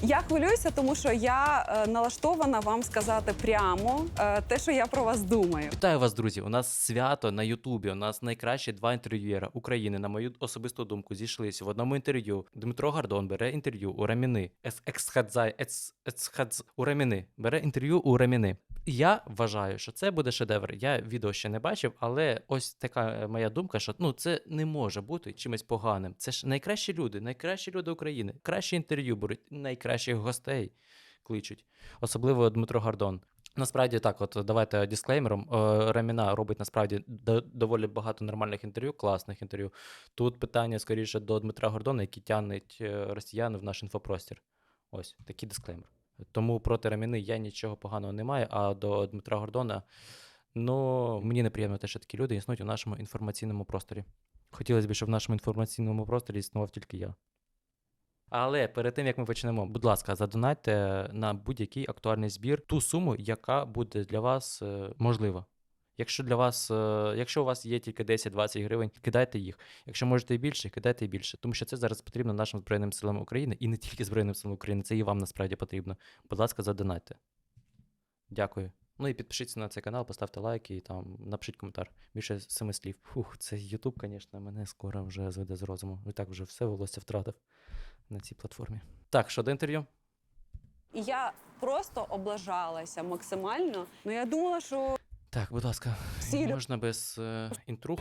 Я хвилююся, тому що я налаштована вам сказати прямо те, що я про вас думаю. Вітаю вас, друзі! У нас свято на Ютубі. У нас найкращі два інтерв'юєра України, на мою особисту думку, зійшлися в одному інтерв'ю. Дмитро Гордон бере інтерв'ю у Раміни. У Раміни. Бере інтерв'ю у Раміни. Я вважаю, що це буде шедевр. Я відео ще не бачив, але ось така моя думка, що це не може бути чимось поганим. Це ж найкращі люди України. Кращі інтерв'ю беруть, найкращих гостей кличуть. Особливо Дмитро Гордон. Насправді так, от давайте дисклеймером. Раміна робить насправді доволі багато нормальних інтерв'ю, класних інтерв'ю. Тут питання скоріше до Дмитра Гордона, який тягнеть росіяни в наш інфопростір. Ось, такий дисклеймер. Тому проти Раміни я нічого поганого не маю, а до Дмитра Гордона, мені неприємно те, що такі люди існують у нашому інформаційному просторі. Хотілося б, щоб в нашому інформаційному просторі існував тільки я. Але перед тим, як ми почнемо, будь ласка, задонайте на будь-який актуальний збір ту суму, яка буде для вас можлива. Якщо у вас є тільки 10-20 гривень, кидайте їх. Якщо можете і більше, кидайте і більше. Тому що це зараз потрібно нашим Збройним силам України, і не тільки Збройним силам України, це і вам насправді потрібно. Будь ласка, задонайте. Дякую. Ну і підпишіться на цей канал, поставте лайк і там напишіть коментар. Більше 7 слів. Цей YouTube, звісно, мене скоро вже зведе з розуму. І так вже все волосся втратив на цій платформі. Так, що до інтерв'ю? І я просто облажалася максимально. Я думала, що Так, будь ласка, всі можна без інтруг?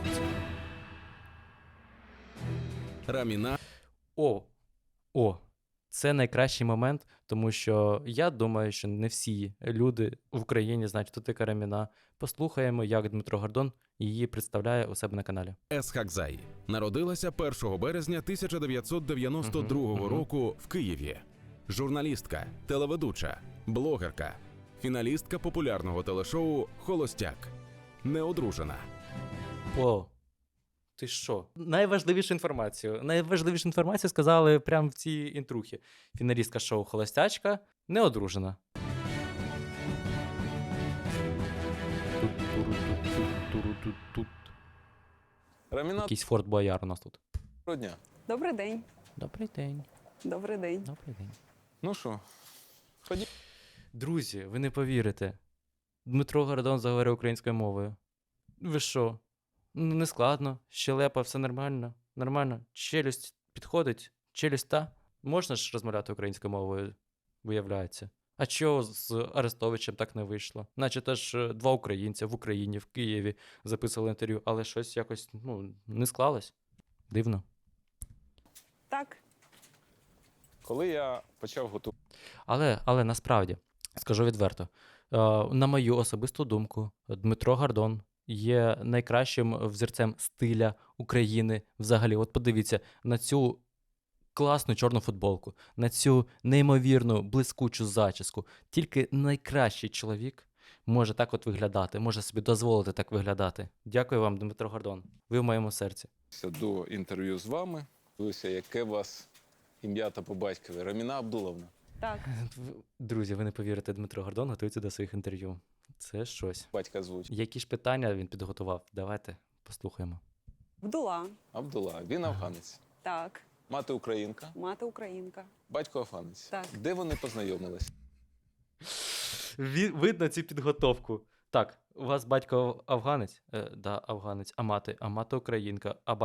Раміна. Це найкращий момент, тому що я думаю, що не всі люди в Україні знають, хто така Раміна. Послухаємо, як Дмитро Гордон її представляє у себе на каналі. Есхакзай народилася 1 березня 1992 року в Києві. Журналістка, телеведуча, блогерка, фіналістка популярного телешоу «Холостяк». Неодружена. Ти що? Найважливішу інформацію сказали прямо в цій інтрухі. Фіналістка шоу «Холостячка», неодружена. Раміна, Якийсь Форт Бояр у нас тут. доброго дня. добрий день. Добрий день. Добрий день. Добрий день. Ну що, ходіть. Друзі, ви не повірите. Дмитро Гордон заговорив українською мовою. Ви що? Не складно, щелепа, все нормально. Нормально. Челюсть підходить, челюсть та. Можна ж розмовляти українською мовою, виявляється. А чого з Арестовичем так не вийшло? Наче теж два українця в Україні, в Києві записували інтерв'ю, але щось якось, не склалось. Дивно. Так. Коли я почав готувати Але насправді, скажу відверто, на мою особисту думку, Дмитро Гордон є найкращим взірцем стиля України взагалі. От подивіться на цю класну чорну футболку, на цю неймовірну блискучу зачіску. Тільки найкращий чоловік може так от виглядати, може собі дозволити так виглядати. Дякую вам, Дмитро Гордон. Ви в моєму серці. до інтерв'ю з вами, дивився, яке у вас ім'я та по батькові. Раміна Абдуловна. Так. Друзі, ви не повірите, Дмитро Гордон готується до своїх інтерв'ю. Це щось. Батька звуть Які ж питання він підготував? Давайте послухаємо. Вдула. Абдула. Він афганець. Так. Мати українка, Мати українка. батько афганець. Так. Де вони познайомились? Видно цю підготовку. Так, у вас батько афганець? Да, афганець. А мати українка. А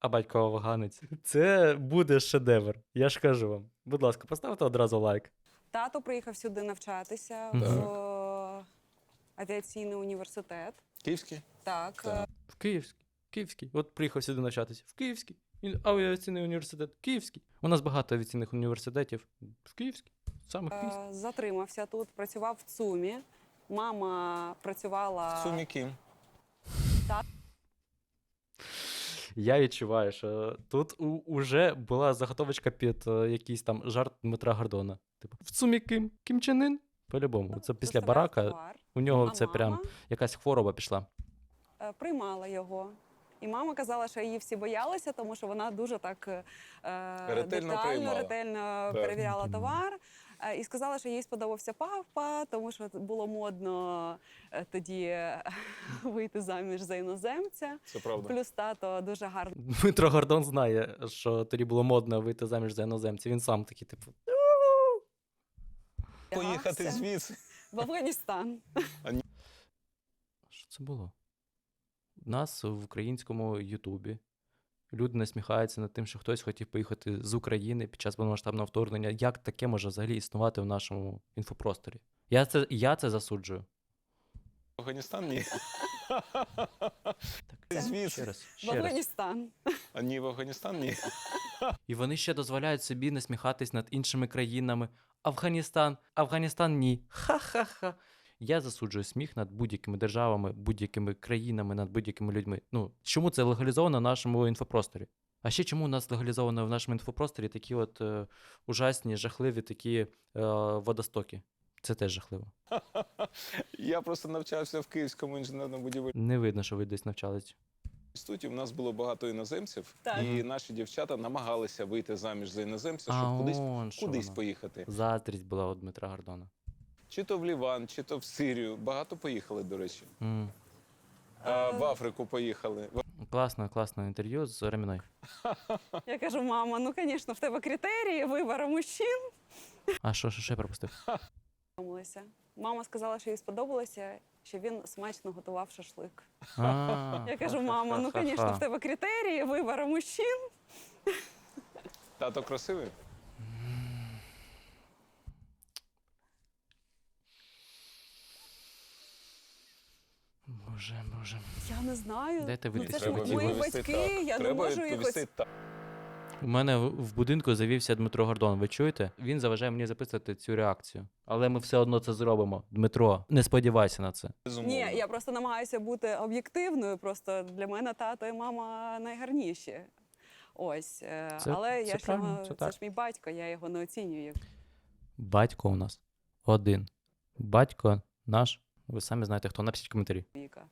батько афганець. Це буде шедевр, я ж кажу вам. Будь ласка, поставте одразу лайк. Тато приїхав сюди навчатися Мгм. в авіаційний університет. Київський? Так. Так. В Київський. От приїхав сюди навчатися. В Київський. Авіаційний університет. Київський. У нас багато авіаційних університетів. В Київський. Саме в Київський. Затримався тут, працював в ЦУМі. Мама працювала... Сумі Кім. Я відчуваю, що тут уже була заготовочка під якийсь там жарт Дмитра Гордона. Типу, в Цумі Кім Чен Ін? По-любому. Це після доставляв барака. товар, У нього а це прям мама якась хвороба пішла. приймала його. І мама казала, що її всі боялися, тому що вона дуже так Ретельно детально, приймала. ретельно перевіряла товар. І сказала, що їй сподобався папа, тому що було модно тоді вийти заміж за іноземця. Це правда. Плюс тато дуже гарно Дмитро Гордон знає, що тоді було модно вийти заміж за іноземця. Він сам такий, типу, Їхати звідси. в Афганістан. Що це було? У нас в українському Ютубі люди насміхаються над тим, що хтось хотів поїхати з України під час повномасштабного вторгнення. Як таке може взагалі існувати в нашому інфопросторі? Я це засуджую. Афганістан ні. Так, Звідси. ще раз. В Афганістан. А ні, в Афганістан ні. І вони ще дозволяють собі насміхатись над іншими країнами. Афганістан ні. Ха-ха-ха. Я засуджую сміх над будь-якими державами, будь-якими країнами, над будь-якими людьми. Ну, чому це легалізовано в нашому інфопросторі? А ще чому у нас легалізовано в нашому інфопросторі такі от ужасні, жахливі такі водостоки? Це теж жахливо. Я просто навчався в Київському інженерно-будівельному Не видно, що ви десь навчались. інституті. У нас було багато іноземців, Так. і наші дівчата намагалися вийти заміж за іноземця, А щоб он що кудись воно. поїхати. Заздрість була у Дмитра Гордона. Чи то в Ліван, чи то в Сирію. Багато поїхали, до речі. В Африку поїхали. Класне інтерв'ю з Раміною. Я кажу, мама, ну, звісно, в тебе критерії вибору мужчин. А що я пропустив? Домовилися. Мама сказала, що їй сподобалося, що він смачно готував шашлик. Я кажу, мама, ну, звісно, в тебе критерії вибору мужчин. Тато красивий? Боже. Я не знаю. Дайте Ну, вийти це ж сьогодні. мої відповісти батьки, так. я не Треба можу їх відповісти ось... так. У мене в будинку завівся Дмитро Гордон. Ви чуєте? Він заважає мені записувати цю реакцію. Але ми все одно це зробимо. Дмитро, не сподівайся на це. Безумовно. Ні, я просто намагаюся бути об'єктивною. Просто для мене тато і мама найгарніші. Ось. Але я ж правильно, його, це це так. ж мій батько, я його не оцінюю. Батько у нас один. Батько наш. Ви самі знаєте, хто. Напишіть коментарі. Віка.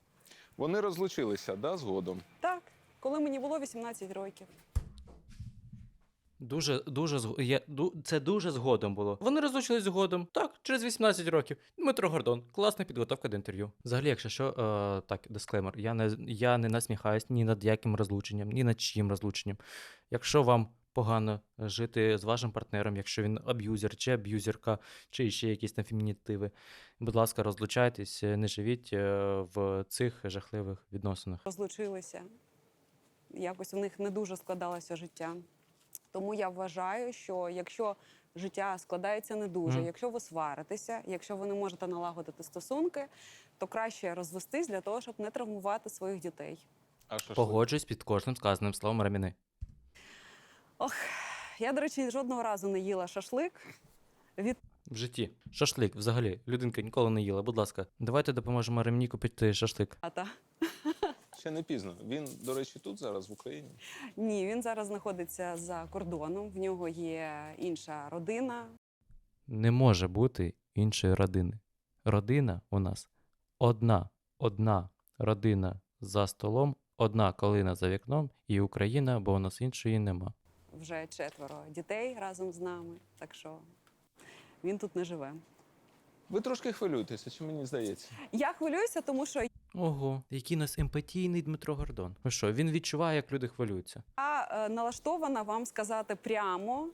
Вони розлучилися, да, згодом? Так, коли мені було 18 років. Це дуже згодом було. Вони розлучились згодом. Так, через 18 років. Дмитро Гордон. Класна підготовка до інтерв'ю. Взагалі, якщо що, так, дисклеймер. Я не насміхаюсь ні над яким розлученням, ні над чиїм розлученням. Якщо вам погано жити з вашим партнером, якщо він аб'юзер чи аб'юзерка, чи ще якісь там фемінітиви, будь ласка, розлучайтесь, не живіть в цих жахливих відносинах. Розлучилися. Якось у них не дуже складалося життя. Тому я вважаю, що якщо життя складається не дуже, якщо ви сваритеся, якщо ви не можете налагодити стосунки, то краще розвестись для того, щоб не травмувати своїх дітей. А шашлик? Погоджуюсь під кожним сказаним словом Раміни. Я, до речі, жодного разу не їла шашлик. В житті. Шашлик, взагалі. Людинка ніколи не їла. Будь ласка, давайте допоможемо Раміні купити шашлик. Тата. Ще не пізно. Він, до речі, тут зараз, в Україні. Ні, він зараз знаходиться за кордоном, в нього є інша родина. Не може бути іншої родини. Родина у нас одна родина за столом, одна калина за вікном і Україна, бо у нас іншої нема. Вже 4 дітей разом з нами, так що він тут не живе. Ви трошки хвилюєтеся, чи мені здається? Я хвилююся, тому що Ого, який у нас емпатійний Дмитро Гордон. Ви що, він відчуває, як люди хвилюються? я налаштована вам сказати прямо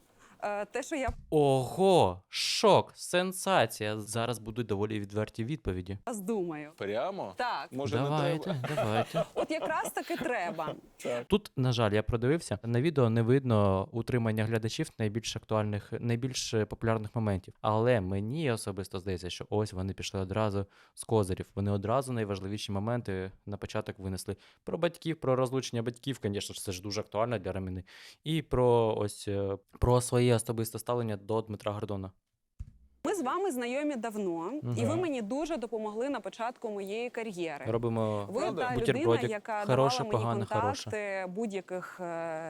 те, що я Ого, шок, сенсація. Зараз будуть доволі відверті відповіді. вас думаю. Прямо? Так, Може, не треба? Давайте. от якраз таки треба. Тут, на жаль, я продивився. На відео не видно утримання глядачів найбільш актуальних, найбільш популярних моментів. Але мені особисто здається, що ось вони пішли одразу з козирів. Вони одразу найважливіші моменти на початок винесли. Про батьків, про розлучення батьків, звісно ж, це ж дуже актуально для Раміни. І про своє особисте ставлення до Дмитра Гордона. Ми з вами знайомі давно, і ви мені дуже допомогли на початку моєї кар'єри. Робимо Ви та людина, бутербродик. яка Хороше, давала мені погане, контакти хороше. будь-яких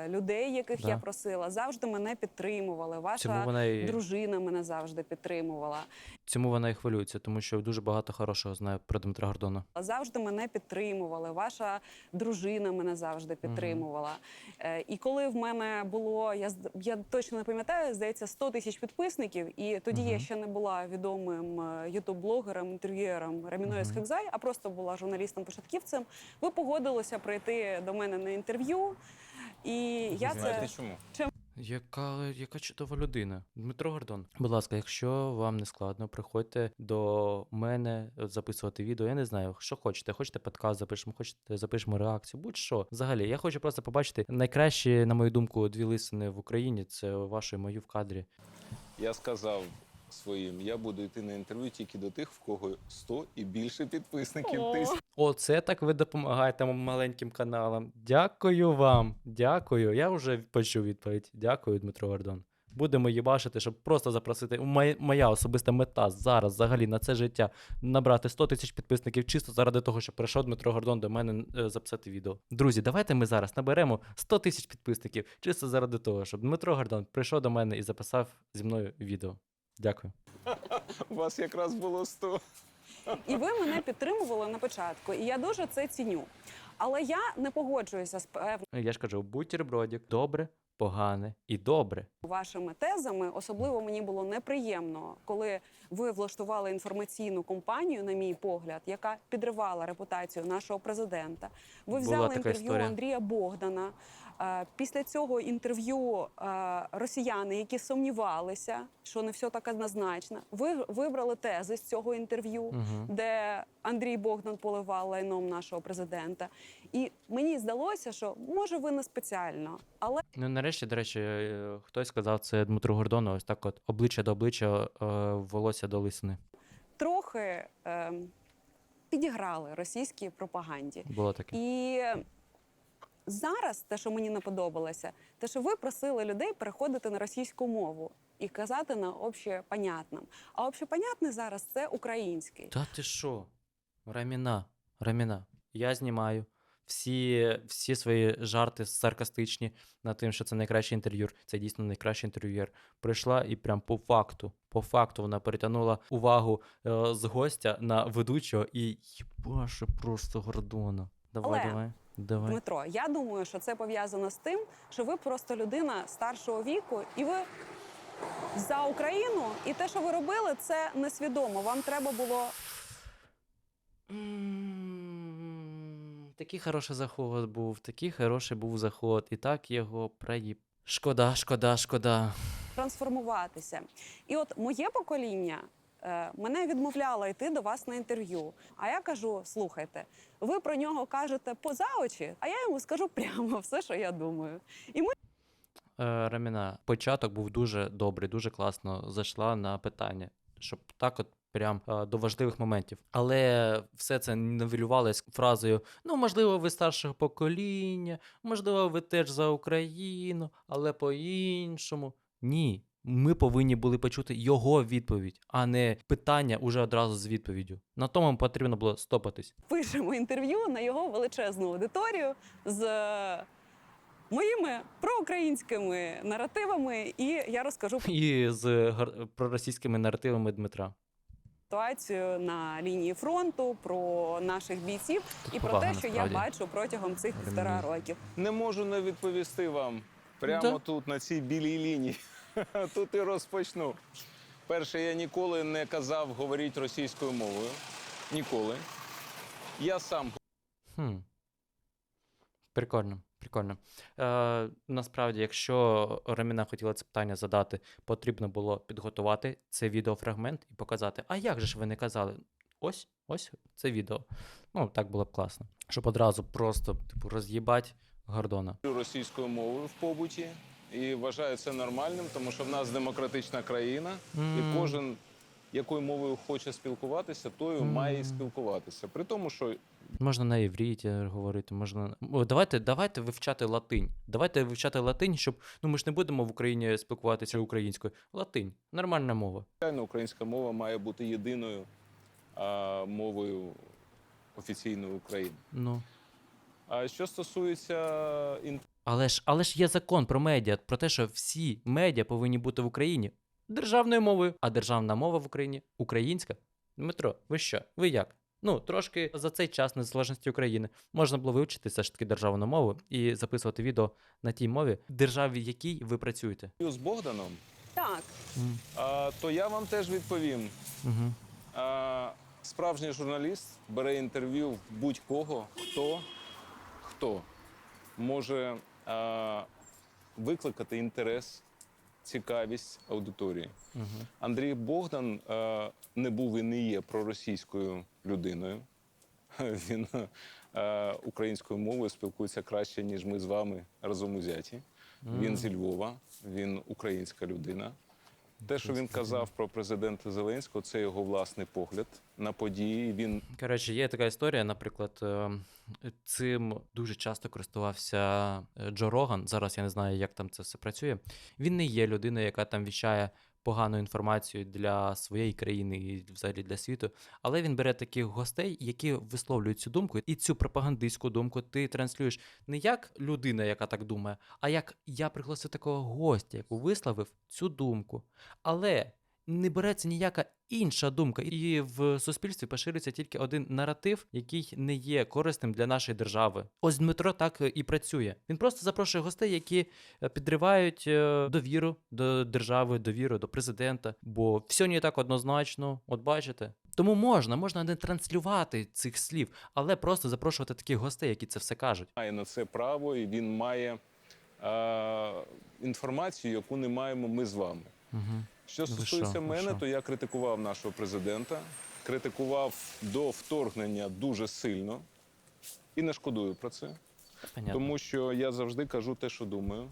людей, яких Да. я просила, завжди мене підтримували. Цьому Ваша вона і дружина мене завжди підтримувала. Цьому вона і хвилюється, тому що дуже багато хорошого знає про Дмитра Гордона. Завжди мене підтримували. Ваша дружина мене завжди підтримувала. І коли в мене було, я точно не пам'ятаю, здається, 100 тисяч підписників, і тоді я ще не була відомим ютуб-блогером, інтерв'юером Раміною Схекзай, а просто була журналістом-початківцем. Ви погодилися прийти до мене на інтерв'ю. І я Знаєте це чому? Яка чудова людина. Дмитро Гордон. Будь ласка, якщо вам не складно, приходьте до мене записувати відео. Я не знаю, що хочете. Хочете подкаст запишемо, хочете запишемо реакцію, будь-що. Взагалі, я хочу просто побачити найкращі, на мою думку, дві лисини в Україні. Це вашу і мою в кадрі. Я сказав своїм, я буду йти на інтерв'ю тільки до тих, в кого 100 і більше підписників. О. Оце так ви допомагаєте маленьким каналам. Дякую вам. Дякую. Я вже почув відповідь. Дякую, Дмитро Гордон. Будемо їбашити, щоб просто запросити. Моя особиста мета зараз, взагалі, на це життя набрати 100 тисяч підписників чисто заради того, щоб прийшов Дмитро Гордон до мене записати відео. Друзі, давайте ми зараз наберемо 100 тисяч підписників чисто заради того, щоб Дмитро Гордон прийшов до мене і записав зі мною відео. Дякую. У вас якраз було 100. І ви мене підтримували на початку, і я дуже це ціню. Але я не погоджуюся з певними Я ж кажу, бутербродик, добре, погане і добре. вашими тезами. Особливо мені було неприємно, коли ви влаштували інформаційну кампанію, на мій погляд, яка підривала репутацію нашого президента. Ви Була взяли така інтерв'ю історія. Андрія Богдана. Після цього інтерв'ю росіяни, які сумнівалися, що не все так однозначно, ви вибрали тези з цього інтерв'ю, де Андрій Богдан поливав лайном нашого президента. І мені здалося, що може ви не спеціально, але Ну, нарешті, до речі, хтось сказав це Дмитру Гордону, ось так от обличчя до обличчя, волосся до лисини. трохи підіграли російській пропаганді. Було таке. І зараз те, що мені не подобалося, те, що ви просили людей переходити на російську мову і казати на общепонятном. А общепонятний зараз це український. Та ти що? Раміна, я знімаю всі свої жарти саркастичні над тим, що це найкращий інтерв'юр. Це дійсно найкращий інтерв'юер. Прийшла і прям по факту вона перетягнула увагу з гостя на ведучого і їбаше просто Гордона. Але, Давай. Дмитро, я думаю, що це пов'язано з тим, що ви просто людина старшого віку, і ви за Україну, і те, що ви робили, це несвідомо. Вам треба було Такий хороший заход, і так його проїб. Шкода. трансформуватися. І от моє покоління мене відмовляло йти до вас на інтерв'ю. А я кажу, слухайте, ви про нього кажете поза очі, а я йому скажу прямо все, що я думаю. І ми Раміна, початок був дуже добрий, дуже класно зайшла на питання, щоб так от прям до важливих моментів. Але все це нівелювалось фразою: ну, можливо, ви старшого покоління, можливо, ви теж за Україну, але по-іншому. Ні. Ми повинні були почути його відповідь, а не питання уже одразу з відповіддю. На тому потрібно було стопатись. пишемо інтерв'ю на його величезну аудиторію з моїми проукраїнськими наративами, і я розкажу І з проросійськими наративами Дмитра. ситуацію на лінії фронту, про наших бійців Тут і про повага, те, що я насправді. бачу протягом цих 1,5 років. Не можу не відповісти вам. Прямо Да. тут, на цій білій лінії. Тут і розпочну. Перше, я ніколи не казав говоріть російською мовою. Ніколи. Я сам Прикольно. Насправді, якщо Раміна хотіла це питання задати, потрібно було підготувати цей відеофрагмент і показати, а як же ж ви не казали? Ось це відео. Ну, так було б класно. Щоб одразу просто, роз'їбать Гордона. говорю російською мовою в побуті. І вважаю це нормальним, тому що в нас демократична країна, і кожен, якою мовою хоче спілкуватися, тою має і спілкуватися. При тому, що Можна на івріті говорити, можна. Давайте вивчати латинь. Давайте вивчати латинь, щоб. Ну, ми ж не будемо в Україні спілкуватися українською. Латинь. Нормальна мова. звичайно, українська мова має бути єдиною мовою офіційної України. Ну. А що стосується Але ж є закон про медіа, про те, що всі медіа повинні бути в Україні державною мовою, а державна мова в Україні українська. Дмитро, ви що? Ви як? Ну, трошки за цей час незалежності України можна було вивчити все ж таки державну мову і записувати відео на тій мові, в державі, в якій ви працюєте. з Богданом, Так, то я вам теж відповім. Угу. Справжній журналіст бере інтерв'ю в будь-кого, хто може викликати інтерес, цікавість аудиторії. Андрій Богдан не був і не є проросійською людиною. Він українською мовою спілкується краще, ніж ми з вами разом узяті. Він зі Львова, він українська людина. Те, що він казав про президента Зеленського, це його власний погляд на події. Він Коротше, є така історія, наприклад, цим дуже часто користувався Джо Роган. Зараз я не знаю, як там це все працює. Він не є людиною, яка там віщає погану інформацію для своєї країни і взагалі для світу. Але він бере таких гостей, які висловлюють цю думку, і цю пропагандистську думку ти транслюєш не як людина, яка так думає, а як я пригласив такого гостя, який висловив цю думку. Але не береться ніяка інша думка, і в суспільстві поширюється тільки один наратив, який не є корисним для нашої держави. Ось Дмитро так і працює. Він просто запрошує гостей, які підривають довіру до держави, довіру до президента, бо все не так однозначно, от бачите. Тому можна не транслювати цих слів, але просто запрошувати таких гостей, які це все кажуть. має на це право, і він має інформацію, яку не маємо ми з вами. Що стосується мене, то я критикував нашого президента, критикував до вторгнення дуже сильно і не шкодую про це. Понятно. Тому що я завжди кажу те, що думаю.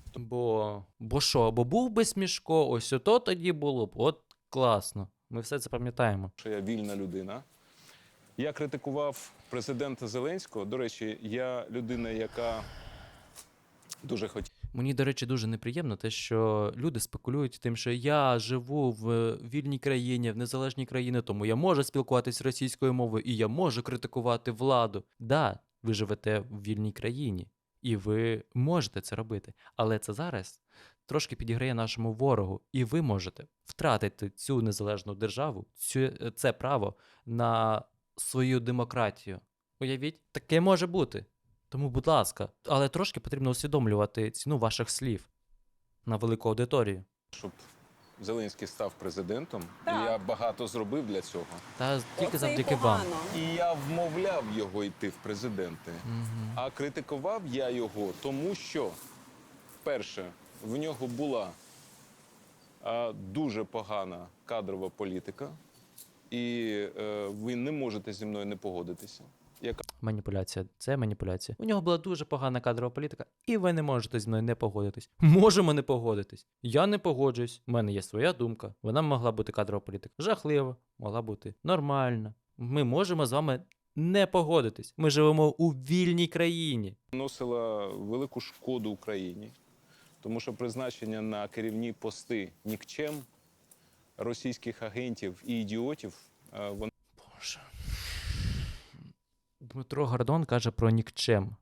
Бо що? Бо був би Смішко, ось ото тоді було б. От класно. Ми все це пам'ятаємо. Що я вільна людина. Я критикував президента Зеленського. До речі, я людина, яка дуже хотіла. Мені, до речі, дуже неприємно те, що люди спекулюють тим, що я живу в вільній країні, в незалежній країні, тому я можу спілкуватися російською мовою і я можу критикувати владу. Да, ви живете в вільній країні, і ви можете це робити. Але це зараз трошки підіграє нашому ворогу, і ви можете втратити цю незалежну державу, це право на свою демократію. Уявіть, таке може бути. Тому, будь ласка, але трошки потрібно усвідомлювати ціну ваших слів на велику аудиторію. Щоб Зеленський став президентом, Так. і я багато зробив для цього. Та тільки Оце і завдяки вам. погано. І я вмовляв його йти в президенти. А критикував я його, тому що, перше, в нього була дуже погана кадрова політика, і ви не можете зі мною не погодитися. Маніпуляція. Це маніпуляція. У нього була дуже погана кадрова політика, і ви не можете зі мною не погодитись. Можемо не погодитись. Я не погоджуюсь. У мене є своя думка. Вона могла бути кадрова політика. Жахлива, могла бути нормальна. Ми можемо з вами не погодитись. Ми живемо у вільній країні. Наносила велику шкоду Україні, тому що призначення на керівні пости нікчем російських агентів і ідіотів, вони Боже. Дмитро Гордон каже про нікчем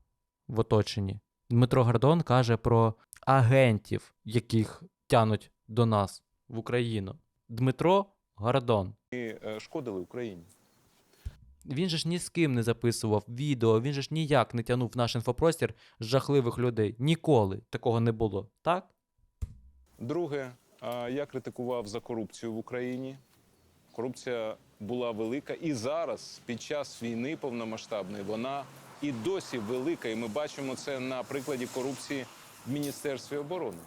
в оточенні. Дмитро Гордон каже про агентів, яких тянуть до нас в Україну. Дмитро Гордон. шкодили Україні. Він же ж ні з ким не записував відео, він же ж ніяк не тягнув в наш інфопростір жахливих людей. Ніколи такого не було, так? Друге, я критикував за корупцію в Україні. Корупція була велика і зараз, під час війни повномасштабної, вона і досі велика. І ми бачимо це на прикладі корупції в Міністерстві оборони.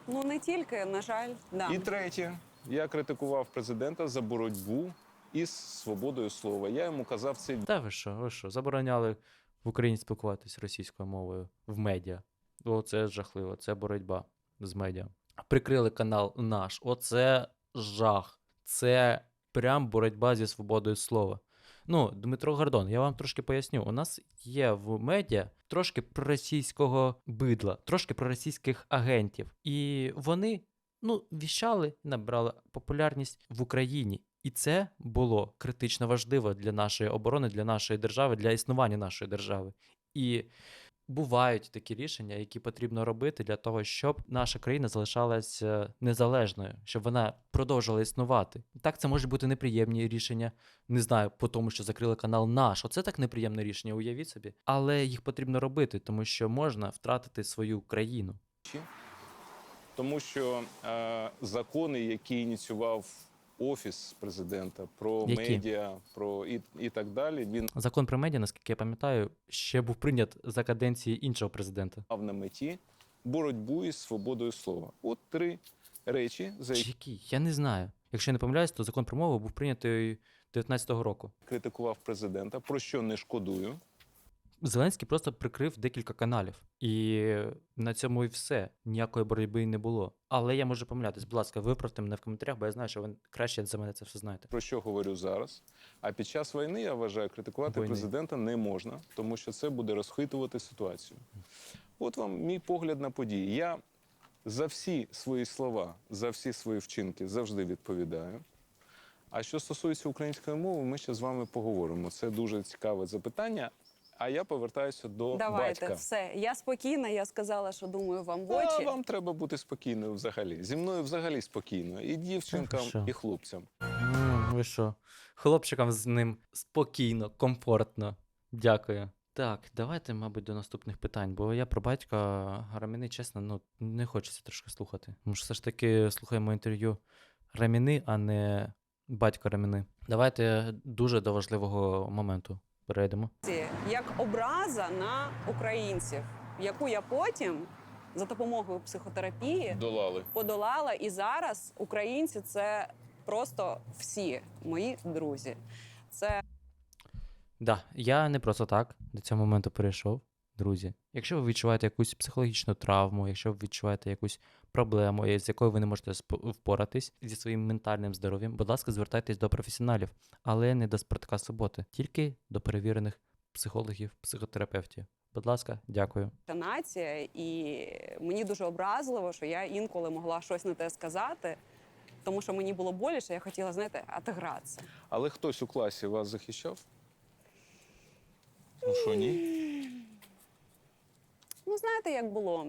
Ну не тільки, на жаль, да. І третє, я критикував президента за боротьбу із свободою слова. Я йому казав це. Та ви що, забороняли в Україні спілкуватися російською мовою в медіа. Оце жахливо, це боротьба з медіа. Прикрили канал наш, оце жах. Це прям боротьба зі свободою слова. Ну, Дмитро Гордон, я вам трошки поясню. У нас є в медіа трошки проросійського бидла, трошки проросійських агентів. І вони, віщали, набрали популярність в Україні. І це було критично важливо для нашої оборони, для нашої держави, для існування нашої держави. І бувають такі рішення, які потрібно робити для того, щоб наша країна залишалась незалежною, щоб вона продовжувала існувати. Так, це можуть бути неприємні рішення, не знаю, по тому, що закрили канал наш. Оце так неприємне рішення, уявіть собі. Але їх потрібно робити, тому що можна втратити свою країну. Тому що закони, які ініціював Офіс президента, про Які? медіа, про і так далі, він Закон про медіа, наскільки я пам'ятаю, ще був прийнят за каденції іншого президента. мав на меті боротьбу із свободою слова. От 3 речі, за які Який? Я не знаю. Якщо я не помиляюсь, то закон про мову був прийнятий 19-го року. критикував президента, про що не шкодую. Зеленський просто прикрив декілька каналів. І на цьому і все. Ніякої боротьби не було. Але я можу помилятись. Будь ласка, виправте мене в коментарях, бо я знаю, що ви краще за мене це все знаєте. Про що говорю зараз. А під час війни, я вважаю, критикувати Війни. президента не можна, тому що це буде розхитувати ситуацію. От вам мій погляд на події. Я за всі свої слова, за всі свої вчинки завжди відповідаю. А що стосується української мови, ми ще з вами поговоримо. Це дуже цікаве запитання. А я повертаюся до Давайте, батька. все. Я спокійна, я сказала, що думаю вам в А очі. вам треба бути спокійною взагалі. Зі мною взагалі спокійно. І дівчинкам, Хорошо. і хлопцям. Ви що? Хлопчикам з ним спокійно, комфортно. Дякую. Так, давайте, мабуть, до наступних питань, бо я про батька Раміни, чесно, не хочеться трошки слухати. Тому що все ж таки слухаємо інтерв'ю Раміни, а не батька Раміни. Давайте дуже до важливого моменту перейдемо. Як образа на українців, яку я потім за допомогою психотерапії Долали. подолала. І зараз українці це просто всі мої друзі. Це Да, я не просто так до цього моменту перейшов. Друзі, якщо ви відчуваєте якусь психологічну травму, якщо ви відчуваєте якусь проблему, з якою ви не можете впоратись зі своїм ментальним здоров'ям, будь ласка, звертайтесь до професіоналів, але не до Спартака Суботи, тільки до перевірених психологів, психотерапевтів. Будь ласка, дякую. нація, і мені дуже образливо, що я інколи могла щось не те сказати, тому що мені було боляче, я хотіла, знаєте, отигратися. Але хтось у класі вас захищав? Ну що, ні? Ну, знаєте, як було?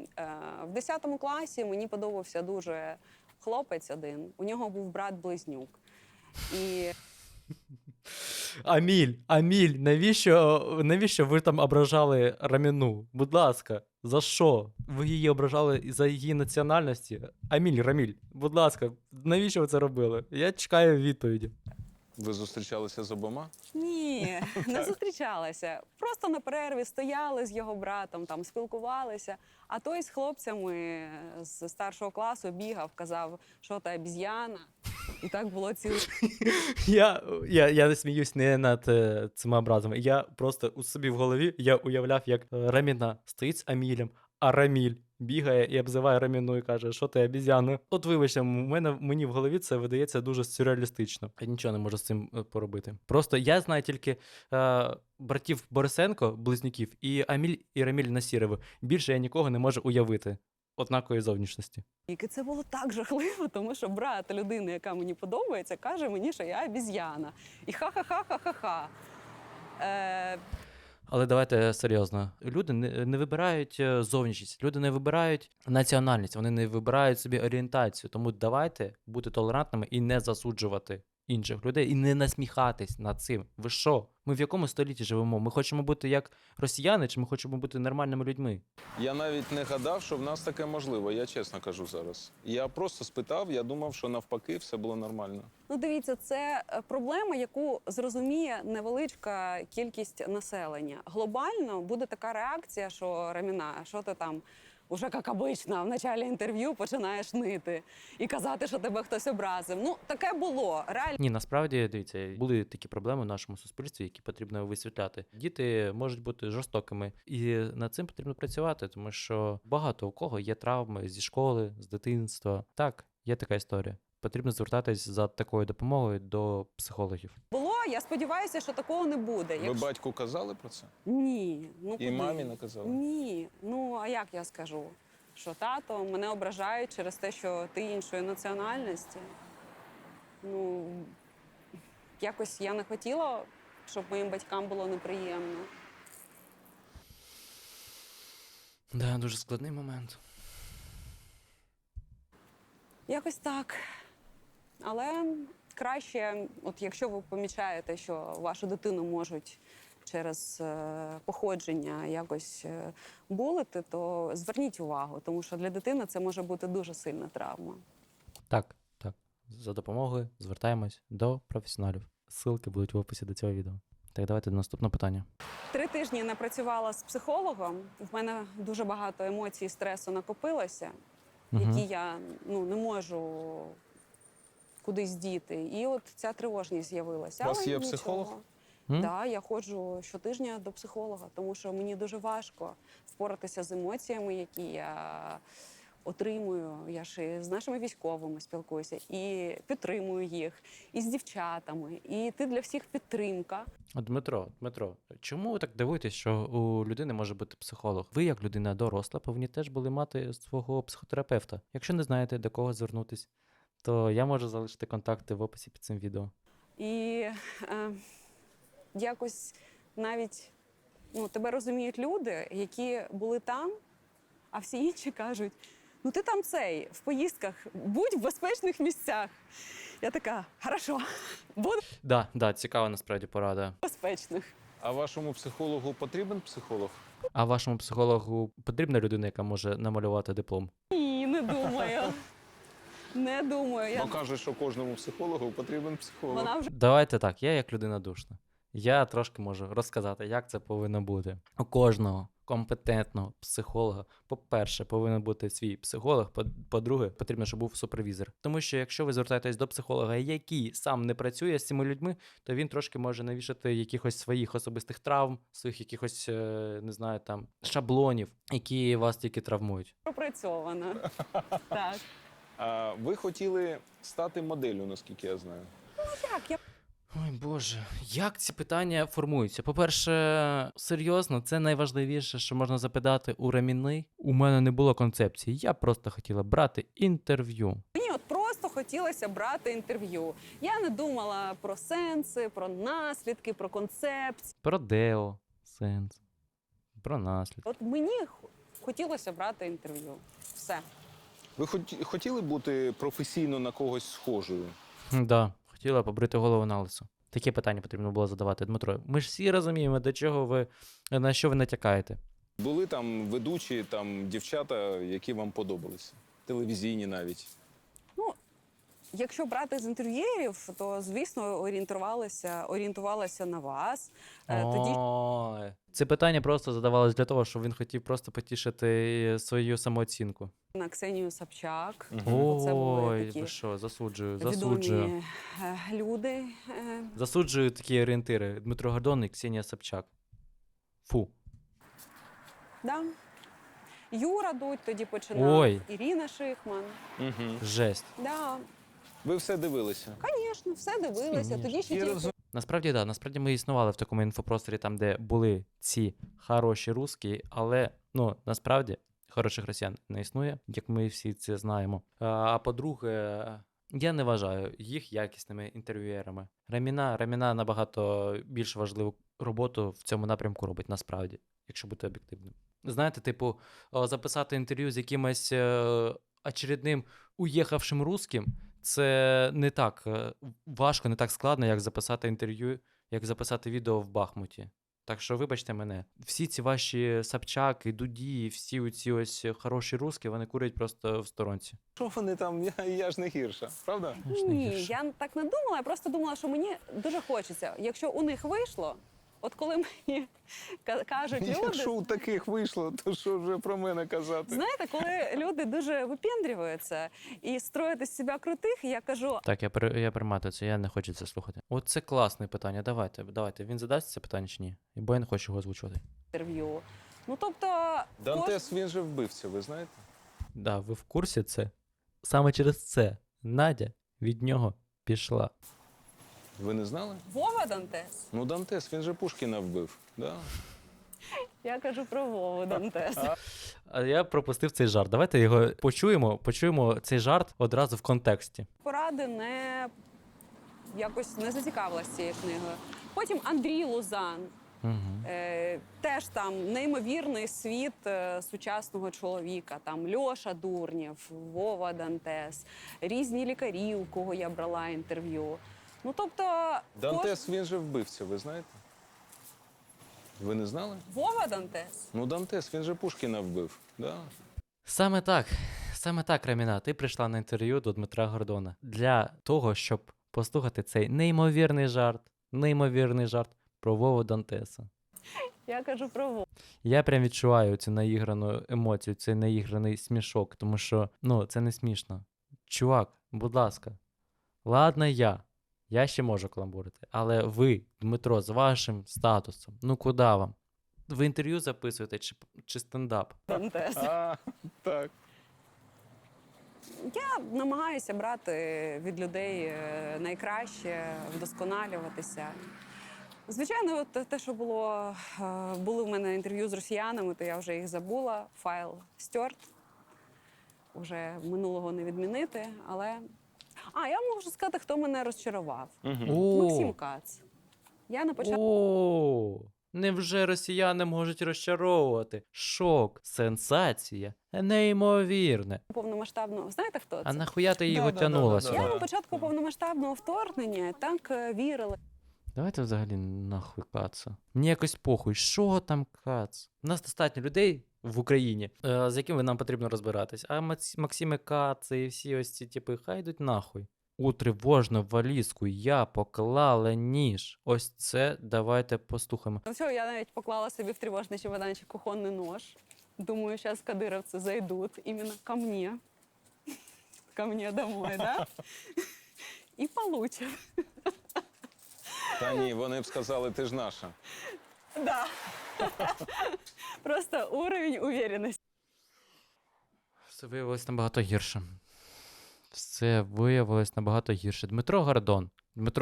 В 10 класі мені подобався дуже хлопець один. У нього був брат-близнюк. І Аміль, навіщо ви там ображали Раміну? Будь ласка, за що? Ви її ображали за її національності? Раміль, будь ласка, навіщо ви це робили? Я чекаю відповіді. Ви зустрічалися з обома? ні, не зустрічалася. Просто на перерві стояли з його братом, там спілкувалися. А той з хлопцями з старшого класу бігав, казав, що ти обіз'яна. І так було цілий. Я не сміюсь не над цими образами. Я просто у собі в голові я уявляв, як Раміна стоїть з Амілем, а Раміль бігає і обзиває Раміну і каже, що ти обіз'яна. От вибачте, мені в голові це видається дуже сюрреалістично. Я нічого не можу з цим поробити. Просто я знаю тільки братів Борисенко, близнюків, і Аміль і Раміль Насірови. Більше я нікого не можу уявити однакової зовнішності. І це було так жахливо, тому що брат людини, яка мені подобається, каже мені, що я обіз'яна. І ха-ха-ха-ха-ха-ха. Але давайте серйозно. Люди не вибирають зовнішність, люди не вибирають національність, вони не вибирають собі орієнтацію. Тому давайте бути толерантними і не засуджувати інших людей, і не насміхатись над цим. Ви що? Ми в якому столітті живемо? Ми хочемо бути як росіяни, чи ми хочемо бути нормальними людьми? Я навіть не гадав, що в нас таке можливо, я чесно кажу зараз. Я просто спитав, я думав, що навпаки все було нормально. Ну, дивіться, це проблема, яку зрозуміє невеличка кількість населення. Глобально буде така реакція, що Раміна, що ти там уже, як обично, в началі інтерв'ю починаєш нити і казати, що тебе хтось образив. Ну, таке було. Реально. Ні, насправді, дивіться, були такі проблеми в нашому суспільстві, які потрібно висвітляти. Діти можуть бути жорстокими, і над цим потрібно працювати, тому що багато у кого є травми зі школи, з дитинства. Так, є така історія. Потрібно звертатись за такою допомогою до психологів. Було, я сподіваюся, що такого не буде. Ви батьку казали про це? Ні. Ну, І куди? мамі не казали? Ні. Ну, а як я скажу? Що тато мене ображають через те, що ти іншої національності. Ну, якось я не хотіла, щоб моїм батькам було неприємно. Да, дуже складний момент. Якось так. Але краще, от якщо ви помічаєте, що вашу дитину можуть через походження якось булити, то зверніть увагу, тому що для дитини це може бути дуже сильна травма. Так. За допомогою звертаємось до професіоналів. Ссылки будуть в описі до цього відео. Так, давайте до наступного питання. 3 тижні не працювала з психологом. В мене дуже багато емоцій, стресу накопилося, які я не можу кудись діти. І от ця тривожність з'явилася. У вас Але є нічого. психолог? М? Так, я ходжу щотижня до психолога, тому що мені дуже важко впоратися з емоціями, які я отримую. Я ж і з нашими військовими спілкуюся, і підтримую їх, і з дівчатами. І ти для всіх підтримка. Дмитро, чому ви так дивуєтесь, що у людини може бути психолог? Ви, як людина доросла, повинні теж були мати свого психотерапевта. Якщо не знаєте, до кого звернутись, то я можу залишити контакти в описі під цим відео. І якось навіть тебе розуміють люди, які були там, а всі інші кажуть: ну ти там в поїздках, будь в безпечних місцях. Я така: хорошо, буду в Да, цікава насправді порада. безпечних. А вашому психологу потрібен психолог? А вашому психологу потрібна людина, яка може намалювати диплом? Ні, не думаю. Не думаю. Бо кажуть, що кожному психологу потрібен психолог. Вона вже Давайте так, я як людина душна. Я трошки можу розказати, як це повинно бути. У кожного компетентного психолога, по-перше, повинен бути свій психолог, по-друге, потрібно, щоб був супервізор. Тому що якщо ви звертаєтесь до психолога, який сам не працює з цими людьми, то він трошки може навішати якихось своїх особистих травм, своїх якихось, не знаю, там, шаблонів, які вас тільки травмують. пропрацьована. Так. А ви хотіли стати моделлю, наскільки я знаю. Так, я Ой, Боже, як ці питання формуються? По-перше, серйозно, це найважливіше, що можна запитати у Раміни. У мене не було концепції, я просто хотіла брати інтерв'ю. Мені просто хотілося брати інтерв'ю. Я не думала про сенси, про наслідки, про концепції. Про Део, сенс, про наслідки. От мені хотілося брати інтерв'ю. Все. Ви хотіли бути професійно на когось схожою? Да, хотіла побрити голову на лисо. Такі питання потрібно було задавати, Дмитро. Ми ж всі розуміємо, на що ви натякаєте. Були там ведучі, там дівчата, які вам подобалися? Телевізійні навіть. Якщо брати з інтерв'єрів, то, звісно, орієнтувалася на вас. Тоді Ой. Це питання просто задавалось для того, щоб він хотів просто потішити свою самооцінку. на Ксенію Собчак. Мгм. Це були Ой, такі ви що, засуджую. відомі люди. Засуджую такі орієнтири. Дмитро Гордон і Ксенія Собчак. Фу. Да. Юра Дудь тоді починав. Ой. Ірина Шихман. Угу. Жесть. Да. Ви все дивилися? Звісно, все дивилися. Тоді ще І тільки розум- Насправді, да, насправді ми існували в такому інфопросторі, там, де були ці хороші русські, але, насправді, хороших росіян не існує, як ми всі це знаємо. А по-друге, я не вважаю їх якісними інтерв'юерами. Раміна набагато більш важливу роботу в цьому напрямку робить, насправді, якщо бути об'єктивним. Знаєте, типу, записати інтерв'ю з якимось очередним уїхавшим русським, це не так важко, не так складно, як записати інтерв'ю, як записати відео в Бахмуті. Так що, вибачте мене, всі ці ваші Собчаки, Дуді, всі оці ось хороші русські, вони курять просто в сторонці. Що вони там? Я ж не гірша, правда? Я ж не ні, гірше. я так не думала. Я просто думала, що мені дуже хочеться. Якщо у них вийшло, от коли мені кажуть люди. Якщо у таких вийшло, то що вже про мене казати? Знаєте, коли люди дуже випендрюються і строять із себе крутих, я кажу: Так, я приматую це, я не хочу це слухати. От це класне питання, давайте. Він задасть це питання чи ні? Бо я не хочу його озвучувати. інтерв'ю. Ну тобто, Дантес, він же вбивця, ви знаєте? Да, ви в курсі це? Саме через це Надя від нього пішла. Ви не знали? Вова Дантес. Ну, Дантес, він же Пушкіна вбив. Да. Я кажу про Вову Дантес. А я пропустив цей жарт. Давайте його почуємо цей жарт одразу в контексті. Поради якось не зацікавилася цією книгою. Потім Андрій Лузан. Угу. Теж там неймовірний світ сучасного чоловіка. Там Льоша Дурнєв, Вова Дантес, різні лікарі, у кого я брала інтерв'ю. Ну тобто, Дантес, він же вбивця, ви знаєте? Ви не знали? Вова Дантес. Ну, Дантес, він же Пушкіна вбив. Да. Саме так, Раміна, ти прийшла на інтерв'ю до Дмитра Гордона для того, щоб послухати цей неймовірний жарт, про Вову Дантеса. Я кажу про Вову. Я прям відчуваю цю наіграну емоцію, цей наіграний смішок, тому що, ну, це не смішно. Чувак, будь ласка, ладно я ще можу каламбурити, але ви, Дмитро, з вашим статусом, ну куди вам? Ви інтерв'ю записуєте чи стендап? Дантес. Так. Я намагаюся брати від людей найкраще, вдосконалюватися. Звичайно, от те, що були в мене інтерв'ю з росіянами, то я вже їх забула. Файл стерт. Уже минулого не відмінити, але... я можу сказати, хто мене розчарував. Максим Кац. Я на початку... О, невже росіяни можуть розчаровувати? Шок, сенсація, неймовірне. повномасштабного... Знаєте, хто це? А нахуя ти його Да-да-да-да-да. тянула Я сюди? на початку повномасштабного вторгнення так вірила. Давайте взагалі нахуй Каца. Мені якось похуй, що там Кац? У нас достатньо людей в Україні, з якими нам потрібно розбиратись. А Максиме Каци і всі ось ці типи, хай йдуть нахуй. У тривожну валізку я поклала ніж. Ось це давайте послухаємо. Всього я навіть поклала собі в тривожний чемоданчик кухонний нож. Думаю, зараз кадировці зайдуть іменно ко мне. Ко мне домой, да? І получат. Та ні, вони б сказали, ти ж наша. Да. Просто уровень уверенности. Все виявилось набагато гірше. Все виявилось набагато гірше. Дмитро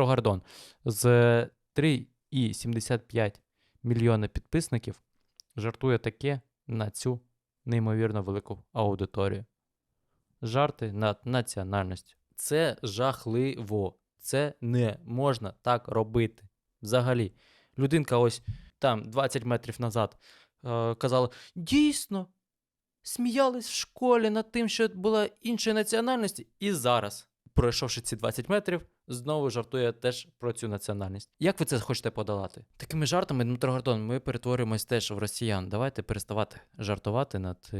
Гордон з 3,75 мільйона підписників жартує таке на цю неймовірно велику аудиторію. Жарти над національністю. Це жахливо. Це не можна так робити. Взагалі. Людинка ось там 20 метрів назад казала, дійсно, сміялись в школі над тим, що була іншої національності, і зараз, пройшовши ці 20 метрів, знову жартує теж про цю національність. Як ви це хочете подолати? Такими жартами, Дмитро Гордон, ми перетворюємось теж в росіян. Давайте переставати жартувати над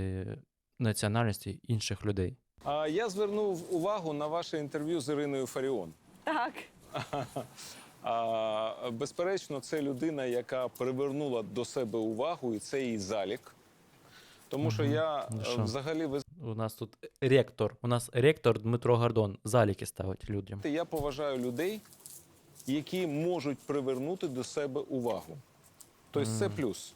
національністю інших людей. Я звернув увагу на ваше інтерв'ю з Іриною Фаріон. Так. Безперечно, це людина, яка привернула до себе увагу, і це її залік. Тому що я Ну що? взагалі, ви У нас тут ректор. У нас ректор Дмитро Гордон заліки ставить людям. знаєте, я поважаю людей, які можуть привернути до себе увагу. Тобто це плюс.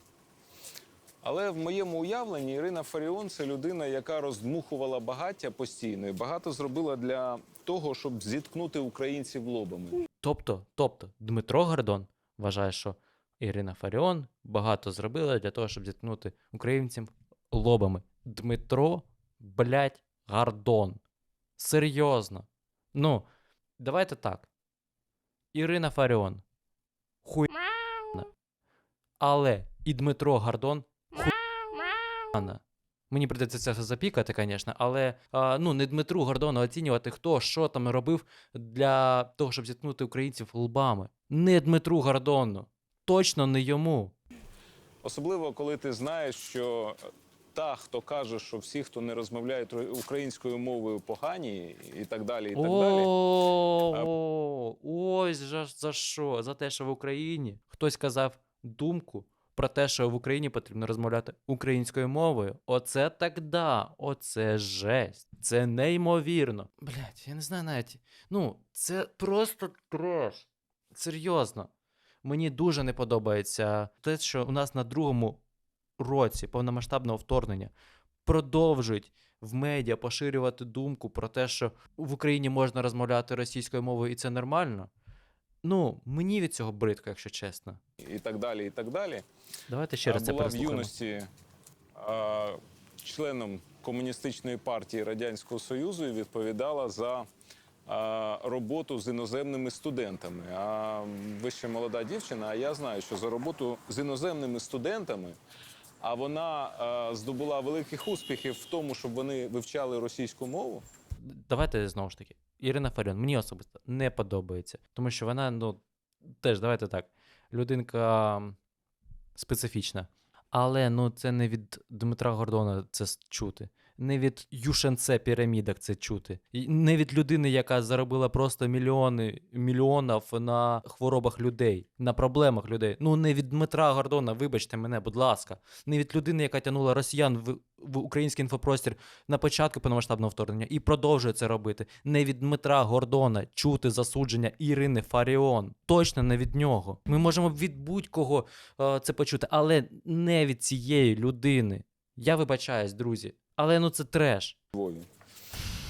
Але в моєму уявленні Ірина Фаріон – це людина, яка роздмухувала багаття постійно і багато зробила для того, щоб зіткнути українців лобами. Тобто Дмитро Гордон вважає, що Ірина Фаріон багато зробила для того, щоб зіткнути українців лобами. Дмитро, блядь, Гордон. Серйозно. Ну, давайте так. Ірина Фаріон. Хуйна. Але і Дмитро Гордон хуйна. Мені прийдеться це запікати, звісно, але не Дмитру Гордону оцінювати, хто що там робив для того, щоб зіткнути українців лбами. Не Дмитру Гордону. Точно не йому. Особливо, коли ти знаєш, що та, хто каже, що всі, хто не розмовляють українською мовою, погані і так далі, і так далі. Ось за що? За те, що в Україні хтось казав думку про те, що в Україні потрібно розмовляти українською мовою. Оце так да, оце жесть. Це неймовірно. Блядь, я не знаю навіть. Це просто треш. Серйозно. Мені дуже не подобається те, що у нас на другому році повномасштабного вторгнення продовжують в медіа поширювати думку про те, що в Україні можна розмовляти російською мовою і це нормально. Мені від цього бридко, якщо чесно. І так далі, і так далі. Давайте ще раз це Була в переслухаємо. юності членом Комуністичної партії Радянського Союзу і відповідала за роботу з іноземними студентами. Ви ще молода дівчина, а я знаю, що за роботу з іноземними студентами, а вона здобула великих успіхів в тому, щоб вони вивчали російську мову. Давайте знову ж таки. Ірина Фаріон мені особисто не подобається, тому що вона, теж, давайте так, людинка специфічна. Але, це не від Дмитра Гордона це чути. не від Юшенце пірамідок це чути. І не від людини, яка заробила просто мільйонів на хворобах людей, на проблемах людей. Ну, не від Дмитра Гордона, вибачте мене, будь ласка. Не від людини, яка тягнула росіян в український інфопростір на початку повномасштабного вторгнення і продовжує це робити. Не від Дмитра Гордона чути засудження Ірини Фаріон. Точно не від нього. Ми можемо від будь-кого це почути, але не від цієї людини. Я вибачаюсь, друзі, але ну це треш. Львові.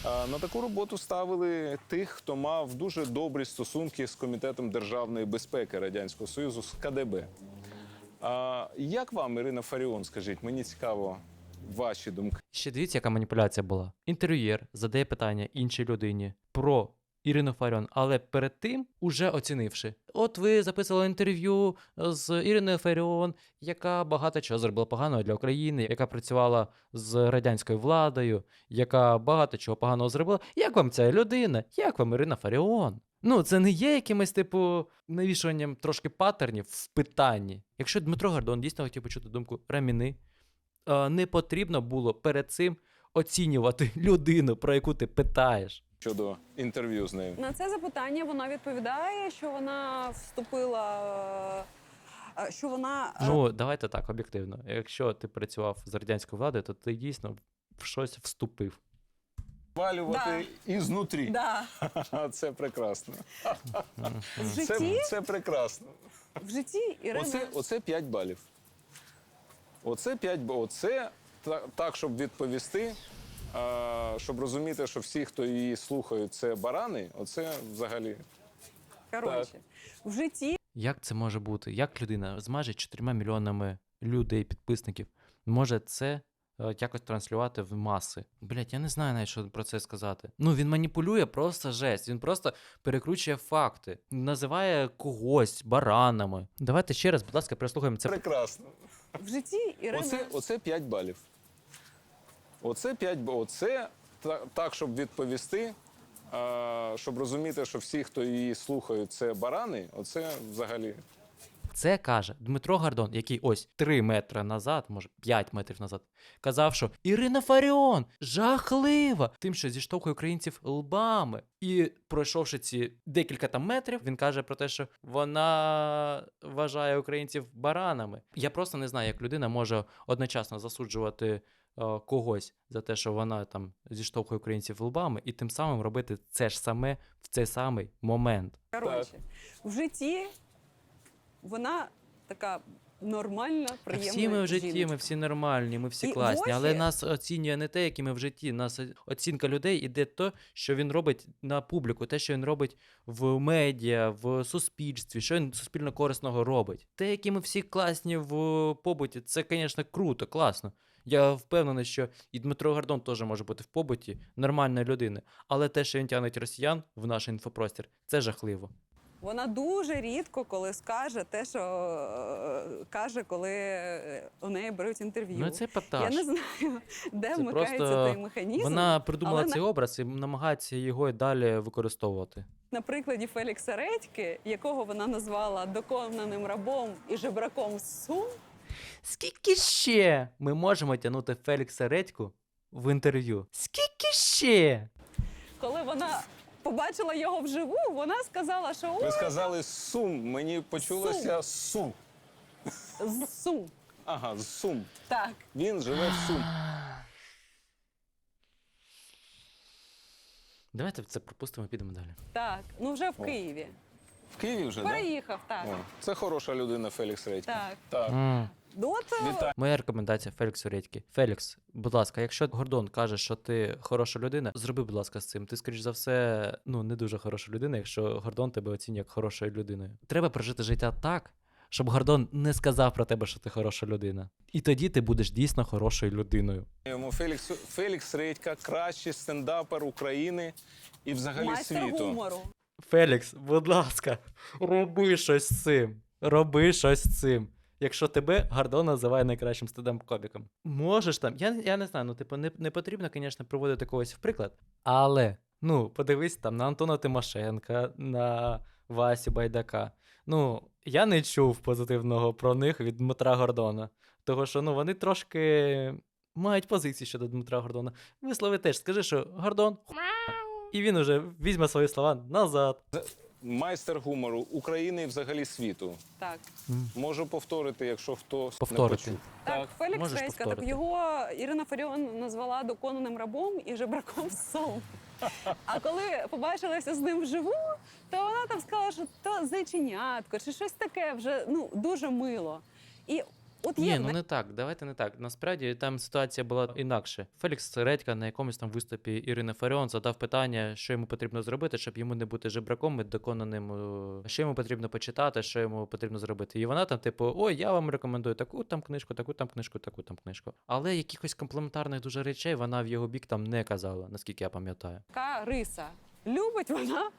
На таку роботу ставили тих, хто мав дуже добрі стосунки з Комітетом державної безпеки Радянського Союзу, з КДБ. Як вам, Ірина Фаріон, скажіть, мені цікаво ваші думки. Ще дивіться, яка маніпуляція була. Інтерв'юєр задає питання іншій людині про Ірину Фаріон, але перед тим уже оцінивши. От ви записували інтерв'ю з Іриною Фаріон, яка багато чого зробила поганого для України, яка працювала з радянською владою, яка багато чого поганого зробила. Як вам ця людина? Як вам Ірина Фаріон? Ну, це не є якимось, типу, навішуванням трошки паттернів в питанні. Якщо Дмитро Гордон дійсно хотів почути думку Раміни, не потрібно було перед цим оцінювати людину, про яку ти питаєш. Щодо інтерв'ю з нею. На це запитання вона відповідає, що вона вступила, що вона... Ну, давайте так, об'єктивно. Якщо ти працював з радянською владою, то ти дійсно в щось вступив. Валювати ізнутрі. Да. Це прекрасно. В житті, Це прекрасно. в житті Ірина... Оце 5 балів. Оце 5 балів. Оце так, щоб відповісти, щоб розуміти, що всі, хто її слухають, це барани, оце взагалі. Коротше, в житті Як це може бути? Як людина з майже 4 мільйонами людей, підписників, може це якось транслювати в маси? Блять, я не знаю навіть, що про це сказати. Ну, він маніпулює просто жесть. Він просто перекручує факти. Називає когось баранами. Давайте ще раз, будь ласка, переслухаємо це. Прекрасно. в житті Ірина... Оце 5 балів. Оце 5 балів. Оце так, щоб відповісти, щоб розуміти, що всі, хто її слухають, це барани, оце взагалі. Це каже Дмитро Гордон, який ось 3 метри назад, може 5 метрів назад, казав, що Ірина Фаріон жахлива тим, що зіштовхує українців лбами. І пройшовши ці декілька там метрів, він каже про те, що вона вважає українців баранами. Я просто не знаю, як людина може одночасно засуджувати когось за те, що вона там зіштовхує українців лбами, і тим самим робити це ж саме в цей самий момент. Коротше, в житті вона така нормальна, приємна Всі ми в житті, жіночка. ми всі нормальні, ми всі І класні, але Вові- нас оцінює не те, які ми в житті. Нас оцінка людей іде то, що він робить на публіку, те, що він робить в медіа, в суспільстві, що він суспільно корисного робить. Те, які ми всі класні в побуті, це, звісно, круто, класно. Я впевнений, що і Дмитро Гордон теж може бути в побуті нормальної людини. Але те, що він тягнеть росіян в наш інфопростір, це жахливо. Вона дуже рідко коли скаже те, що каже, коли у неї беруть інтерв'ю. Ну, це Я епатаж. не знаю, де Це вмикається просто той механізм. Вона придумала але цей образ і намагається його і далі використовувати. На прикладі Фелікса Редьки, якого вона назвала доконаним рабом і жебраком з Сум, Скільки ще ми можемо тягнути Фелікса Редьку в інтерв'ю? Скільки ще? коли вона побачила його вживу, вона сказала, що Ви сказали Сум, мені почулося Сум. з Сум. Ага, з Сум. Так. Він живе в Сум. Давайте це пропустимо і підемо далі. Так, ну вже в Києві. В Києві вже, так? Переїхав, так. О, це хороша людина, Фелікс Редько. Так. Так. От, Вітаю. Моя рекомендація Феліксу Редьки. Фелікс, будь ласка, якщо Гордон каже, що ти хороша людина, зроби, будь ласка, з цим. Ти, скоріш за все, не дуже хороша людина, якщо Гордон тебе оцінює як хорошою людиною. Треба прожити життя так, щоб Гордон не сказав про тебе, що ти хороша людина. І тоді ти будеш дійсно хорошою людиною. Йому Фелікс Редька – кращий стендапер України і взагалі майстер світу. гумору. Фелікс, будь ласка, роби щось з цим. Роби щось з цим. Якщо тебе Гордон називає найкращим стендап-коміком. Можеш там, я не знаю, не потрібно, звісно, приводити когось в приклад, але, подивись там на Антона Тимошенка, на Васю Байдака. Я не чув позитивного про них від Дмитра Гордона. Того, що, вони трошки мають позиції щодо Дмитра Гордона. Вислови теж. Скажи, що Гордон і він уже візьме свої слова назад. Майстер гумору України і взагалі світу. Так. Можу повторити, якщо хтось не Повторити. почув. Так, Фелікс можеш Редька, так повторити. його Ірина Фаріон назвала доконаним рабом і жебраком з сом. А коли побачилася з ним вживу, то вона там сказала, що то зайченятко, чи щось таке вже дуже мило. І от є Ні, ну не так, давайте не так. Насправді там ситуація була інакше. Фелікс Редька на якомусь там виступі Ірини Фаріон задав питання, що йому потрібно зробити, щоб йому не бути жебраком і доконаним, що йому потрібно почитати, що йому потрібно зробити. І вона там, типу, ой, я вам рекомендую таку там книжку, таку там книжку, таку там книжку. Але якихось комплементарних дуже речей вона в його бік там не казала, наскільки я пам'ятаю. така риса. Любить вона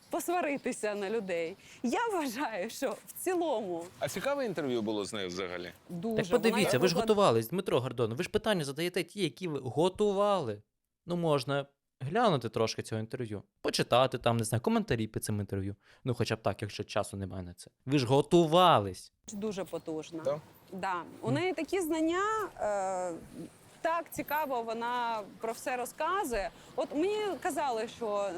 посваритися на людей. Я вважаю, що в цілому А цікаве інтерв'ю було з нею взагалі? дуже... Так подивіться, вона ви ж готувались, Дмитро Гордон, ви ж питання задаєте ті, які ви готували. Ну, можна глянути трошки цього інтерв'ю, почитати там, не знаю, коментарі під цим інтерв'ю. Ну, хоча б так, якщо часу немає на це. Ви ж готувались. дуже потужна. Так? Да. У неї такі знання, так цікаво вона про все розказує. От мені казали, що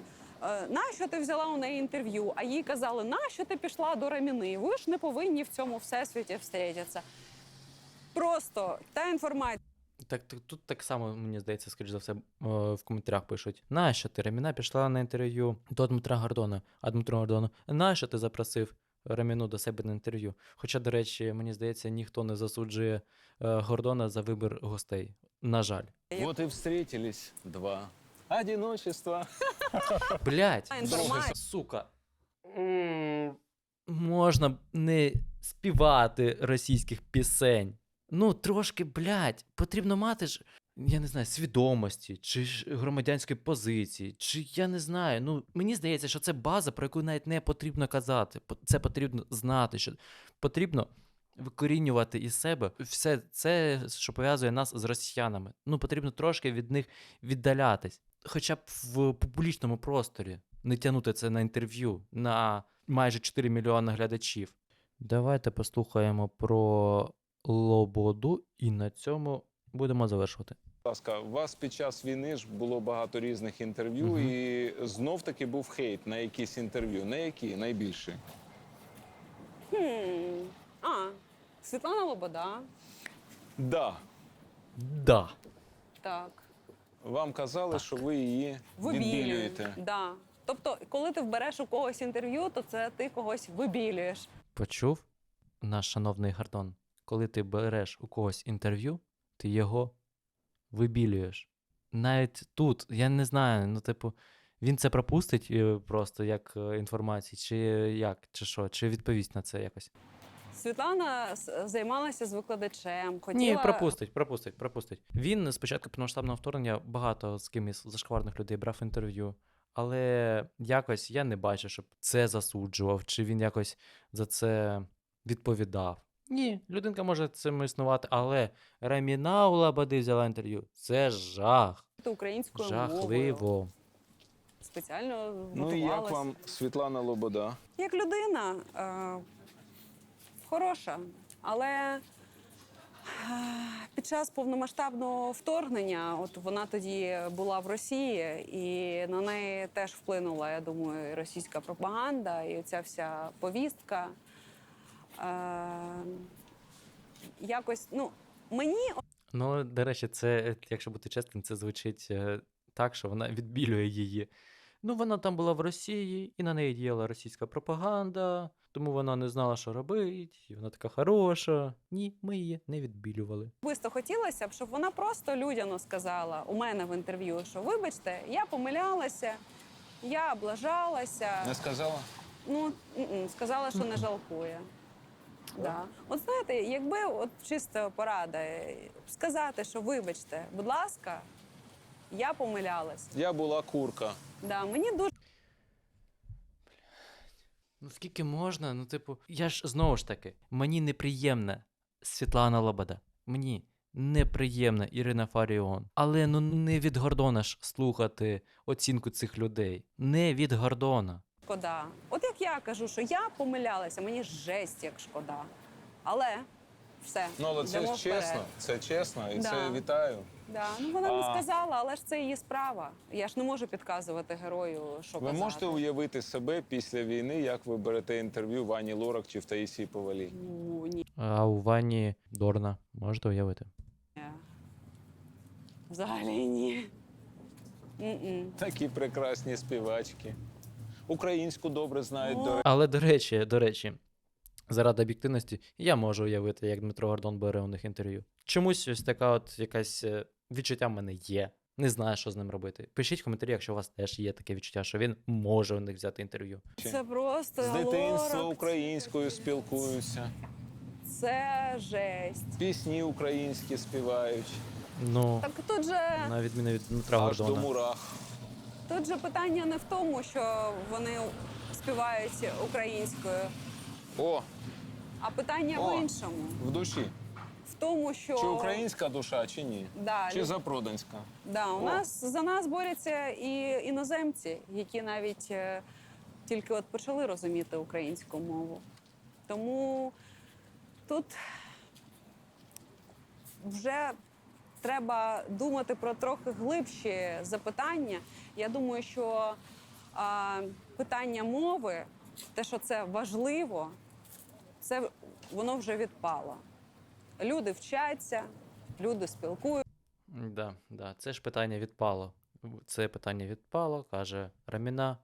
нащо ти взяла у неї інтерв'ю, а їй казали, нащо ти пішла до Раміни, ви ж не повинні в цьому всесвіті встретитися. Просто та інформація, Так, тут так само, мені здається, скоріш за все, в коментарях пишуть: нащо ти, Раміна, пішла на інтерв'ю до Дмитра Гордона, а Дмитро Гордону, нащо ти запросив Раміну до себе на інтерв'ю? Хоча, до речі, мені здається, ніхто не засуджує Гордона за вибір гостей. На жаль. От і встретились два. Одиночество. Блять, інформація. сука. Можна не співати російських пісень. Ну, трошки, блядь, потрібно мати ж, я не знаю, свідомості, чи ж громадянської позиції, чи я не знаю. Ну, мені здається, що це база, про яку навіть не потрібно казати. Це потрібно знати, що потрібно викорінювати із себе все це, що пов'язує нас з росіянами. Ну, потрібно трошки від них віддалятись. Хоча б в публічному просторі. Не тягнути це на інтерв'ю, на майже 4 мільйони глядачів. Давайте послухаємо про Лободу і на цьому будемо завершувати. Будь ласка, у вас під час війни ж було багато різних інтерв'ю, і знов-таки був хейт на якісь інтерв'ю. На які найбільші? Світлана Лобода. Да. Да. Так. Вам казали, що ви її відбілюєте. Да. Тобто, коли ти береш у когось інтерв'ю, то це ти когось вибілюєш. Почув наш шановний Гордон? Коли ти береш у когось інтерв'ю, ти його вибілюєш. Навіть тут, я не знаю, ну, типу, він це пропустить просто як інформацію, чи як, чи що, чи відповість на це якось? Світлана займалася з викладачем, хотіла... Ні, пропустить. Він з початку повномасштабного вторгнення багато з кимось зашкварних людей брав інтерв'ю, але якось я не бачу, щоб це засуджував, чи він якось за це відповідав. Ні, людинка може цим існувати, але Раміна у Лободи взяла інтерв'ю. Це жах. українською мовою. Жахливо. Спеціально Ну і як готувалась. вам Світлана Лобода? Як людина хороша, але під час повномасштабного вторгнення, от вона тоді була в Росії, і на неї теж вплинула, я думаю, і російська пропаганда, і ця вся повістка. Якось, ну, мені... Ну, до речі, це, якщо бути чесним, це звучить так, що вона відбілює її. Ну, вона там була в Росії, і на неї діяла російська пропаганда, тому вона не знала, що робити, і вона така хороша. Ні, ми її не відбілювали. Особисто хотілося б, щоб вона просто людяно сказала у мене в інтерв'ю, що вибачте, я помилялася, я облажалася. Не сказала? Ну, сказала, що не жалкує. Да. От знаєте, якби от чисто порада, сказати, що вибачте, будь ласка, я помилялась. Я була курка. Да, мені дуже Ну, скільки можна? Ну, типу, я ж знову ж таки, мені неприємна Світлана Лобода. Мені неприємна Ірина Фаріон. Але ну не від Гордона ж слухати оцінку цих людей. Не від Гордона. шкода. От як я кажу, що я помилялася, мені жесть як шкода. Але Все. Ну, але це йдемо ж чесно, вперед. це чесно, і Да. це вітаю. Да. Ну, вона не А- сказала, але ж це її справа. Я ж не можу підказувати герою, що Ви казати. можете уявити себе після війни, як ви берете інтерв'ю в Ані Лорак чи в Таїсії Повалій? Ну, ні. А у Вані Дорна можете уявити? Взагалі ні. М-м. Такі прекрасні співачки. Українську добре знають, Ну, до речі. Але до речі, заради об'єктивності, я можу уявити, як Дмитро Гордон бере у них інтерв'ю. Чомусь ось така от якась відчуття в мене є. Не знаю, що з ним робити. Пишіть в коментарі, якщо у вас теж є таке відчуття, що він може у них взяти інтерв'ю. Це просто З дитинства Лорак. українською спілкуються, Це жесть. пісні українські співають, Ну, Так тут же, на відміну від Дмитра аж до Гордона. мурах. тут же питання не в тому, що вони співають українською, О, а питання О. в іншому. в душі. В тому, що Чи українська душа, чи ні? Да, Чи запроданська? Да, у О. нас за нас борються і іноземці, які навіть тільки от почали розуміти українську мову. Тому тут вже треба думати про трохи глибші запитання. Я думаю, що питання мови, те, що це важливо, це воно вже відпало. Люди вчаться, люди спілкуються. Да, це ж питання відпало. Це питання відпало, каже Раміна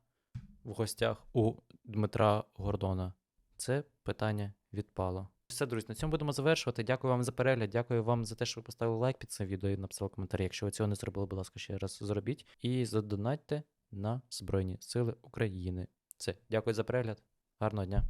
в гостях у Дмитра Гордона. Це питання відпало. Все, друзі, на цьому будемо завершувати. Дякую вам за перегляд, дякую вам за те, що ви поставили лайк під цим відео і написали коментарі. Якщо ви цього не зробили, будь ласка, ще раз зробіть. І задонатьте на Збройні Сили України. Все, дякую за перегляд. Гарного дня.